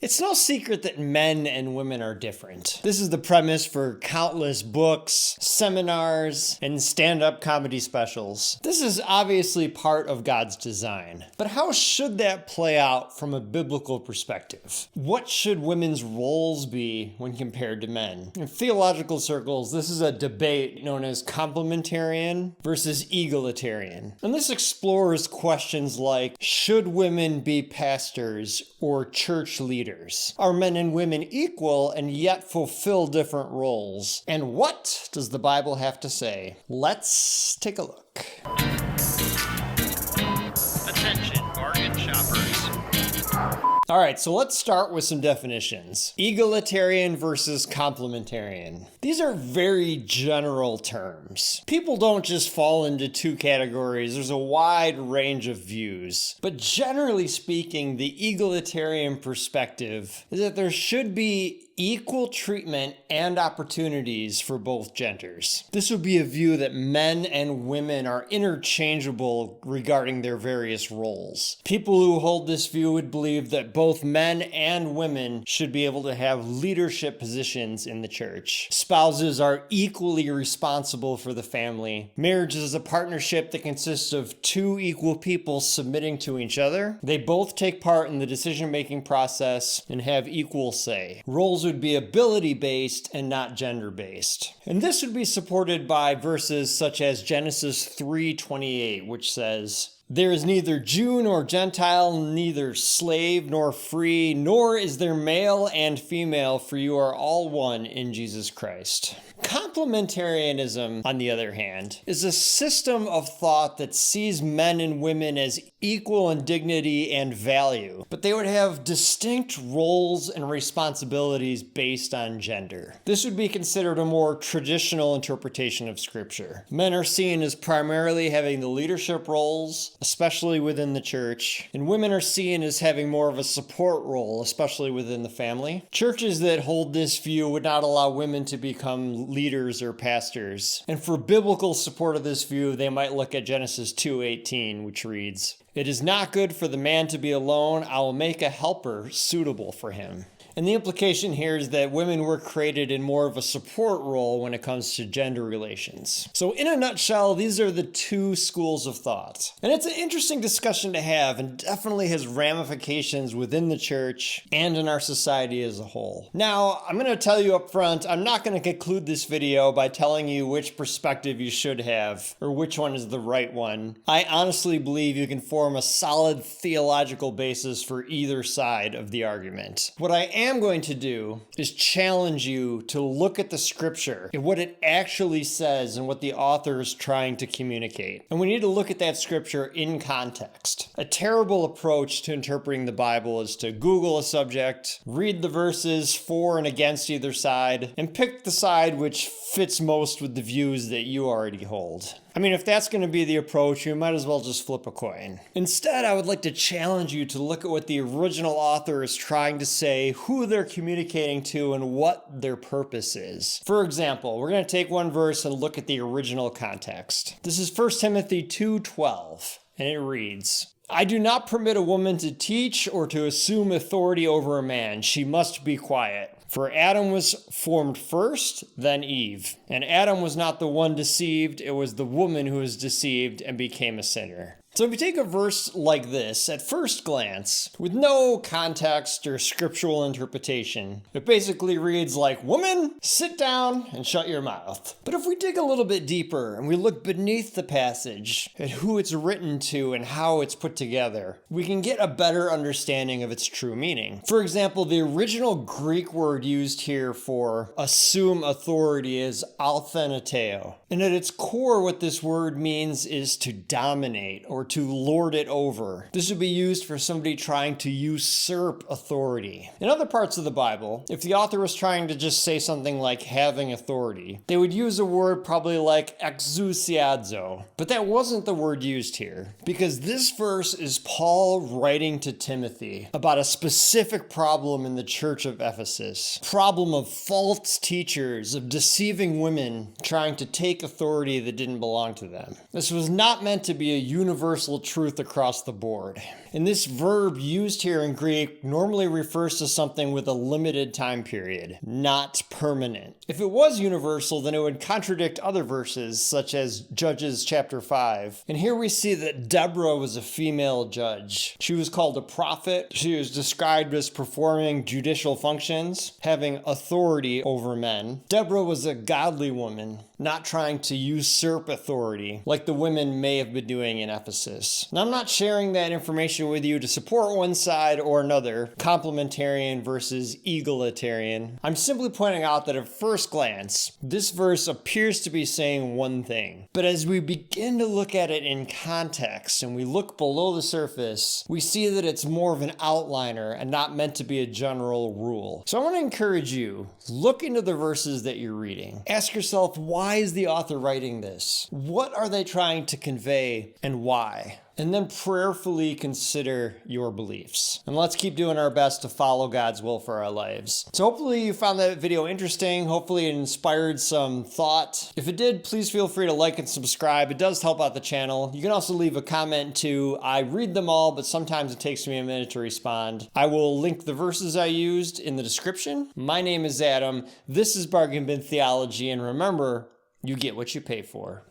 It's no secret that men and women are different. This is the premise for countless books, seminars, and stand-up comedy specials. This is obviously part of God's design. But how should that play out from a biblical perspective? What should women's roles be when compared to men? In theological circles, this is a debate known as complementarian versus egalitarian. And this explores questions like, should women be pastors or church leaders? Are men and women equal and yet fulfill different roles? And what does the Bible have to say? Let's take a look. Attention, bargain shoppers. All right, so let's start with some definitions. Egalitarian versus complementarian. These are very general terms. People don't just fall into two categories. There's a wide range of views. But generally speaking, the egalitarian perspective is that there should be equal treatment and opportunities for both genders. This would be a view that men and women are interchangeable regarding their various roles. People who hold this view would believe that both men and women should be able to have leadership positions in the church. Spouses are equally responsible for the family. Marriage is a partnership that consists of two equal people submitting to each other. They both take part in the decision-making process and have equal say. Roles would be ability-based and not gender-based. And this would be supported by verses such as Genesis 3:28, which says, "There is neither Jew nor Gentile, neither slave nor free, nor is there male and female, for you are all one in Jesus Christ." Complementarianism, on the other hand, is a system of thought that sees men and women as equal in dignity and value, but they would have distinct roles and responsibilities based on gender. This would be considered a more traditional interpretation of Scripture. Men are seen as primarily having the leadership roles, especially within the church, and women are seen as having more of a support role, especially within the family. Churches that hold this view would not allow women to become leaders or pastors. And for biblical support of this view, they might look at Genesis 2:18, which reads, "It is not good for the man to be alone. I will make a helper suitable for him." And the implication here is that women were created in more of a support role when it comes to gender relations. So in a nutshell, these are the two schools of thought. And it's an interesting discussion to have and definitely has ramifications within the church and in our society as a whole. Now, I'm going to tell you up front, I'm not going to conclude this video by telling you which perspective you should have or which one is the right one. I honestly believe you can form a solid theological basis for either side of the argument. What I am going to do is challenge you to look at the scripture and what it actually says and what the author is trying to communicate. And we need to look at that scripture in context. A terrible approach to interpreting the Bible is to Google a subject, read the verses for and against either side, and pick the side which fits most with the views that you already hold. I mean, if that's going to be the approach, you might as well just flip a coin. Instead, I would like to challenge you to look at what the original author is trying to say, who they're communicating to, and what their purpose is. For example, we're going to take one verse and look at the original context. This is 1 Timothy 2:12, and it reads, "I do not permit a woman to teach or to assume authority over a man. She must be quiet. For Adam was formed first, then Eve. And Adam was not the one deceived, it was the woman who was deceived and became a sinner." So if you take a verse like this, at first glance, with no context or scriptural interpretation, it basically reads like, "Woman, sit down and shut your mouth." But if we dig a little bit deeper and we look beneath the passage at who it's written to and how it's put together, we can get a better understanding of its true meaning. For example, the original Greek word used here for assume authority is althenateo. And at its core, what this word means is to dominate or to lord it over. This would be used for somebody trying to usurp authority. In other parts of the Bible, if the author was trying to just say something like having authority, they would use a word probably like exousiazo. But that wasn't the word used here, because this verse is Paul writing to Timothy about a specific problem in the church of Ephesus. Problem of false teachers, of deceiving women trying to take authority that didn't belong to them. This was not meant to be a universal universal truth across the board. And this verb used here in Greek normally refers to something with a limited time period, not permanent. If it was universal, then it would contradict other verses, such as Judges chapter 5. And here we see that Deborah was a female judge. She was called a prophet. She was described as performing judicial functions, having authority over men. Deborah was a godly woman, not trying to usurp authority like the women may have been doing in Ephesus. Now, I'm not sharing that information with you to support one side or another, complementarian versus egalitarian. I'm simply pointing out that at first glance, this verse appears to be saying one thing. But as we begin to look at it in context and we look below the surface, we see that it's more of an outliner and not meant to be a general rule. So I want to encourage you, look into the verses that you're reading. Ask yourself, why is the author writing this? What are they trying to convey and why? And then prayerfully consider your beliefs. And let's keep doing our best to follow God's will for our lives. So hopefully you found that video interesting. Hopefully it inspired some thought. If it did, please feel free to like and subscribe. It does help out the channel. You can also leave a comment too. I read them all, but sometimes it takes me a minute to respond. I will link the verses I used in the description. My name is Adam. This is Bargain Bin Theology. And remember, you get what you pay for.